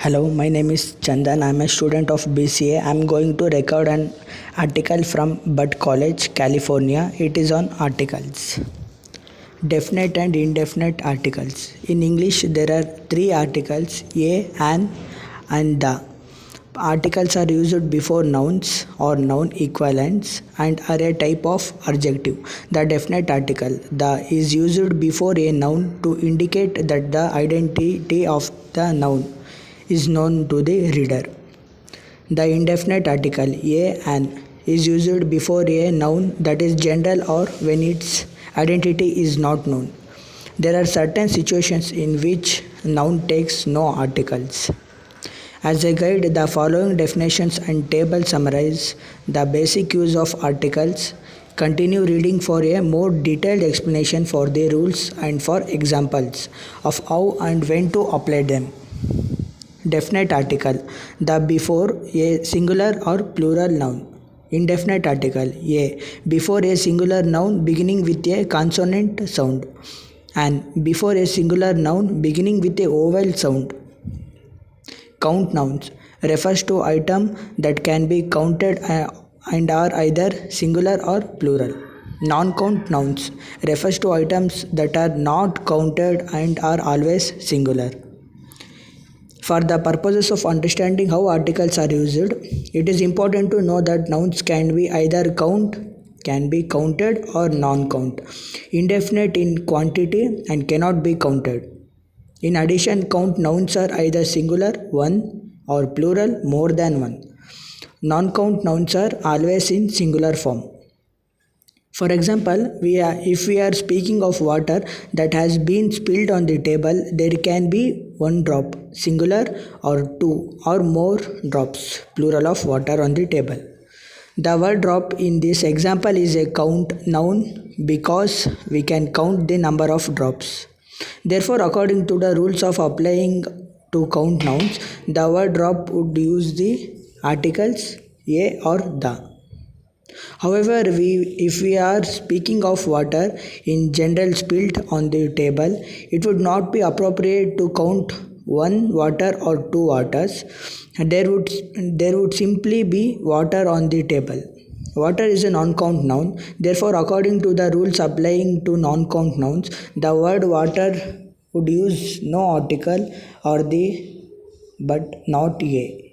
Hello, my name is Chandan. I'm a student of BCA. I'm going to record an article from Bud College, California. It is on articles. Definite and indefinite articles. In English, there are three articles: a, an, and the. Articles are used before nouns or noun equivalents and are a type of adjective. The definite article, the, is used before a noun to indicate that the identity of the noun is known to the reader. The indefinite article, a, an, is used before a noun that is general or when its identity is not known. There are certain situations in which noun takes no articles. As a guide, the following definitions and table summarize the basic use of articles. Continue reading for a more detailed explanation for the rules and for examples of how and when to apply them. Definite article, the before a singular or plural noun. Indefinite article, a, before a singular noun beginning with a consonant sound, and before a singular noun beginning with a vowel sound. Count nouns refers to item that can be counted and are either singular or plural. Non-count nouns refers to items that are not counted and are always singular. For the purposes of understanding how articles are used, it is important to know that nouns can be counted or non-count, indefinite in quantity and cannot be counted. In addition, count nouns are either singular, one, or plural, more than one. Non-count nouns are always in singular form. For example, if we are speaking of water that has been spilled on the table, there can be one drop, singular, or two or more drops, plural, of water on the table. The word drop in this example is a count noun because we can count the number of drops. Therefore, according to the rules of applying to count nouns, the word drop would use the articles a or the. However, if we are speaking of water in general spilled on the table, it would not be appropriate to count one water or two waters. There would simply be water on the table. Water is a non-count noun. Therefore, according to the rules applying to non-count nouns, the word water would use no article or the but not a.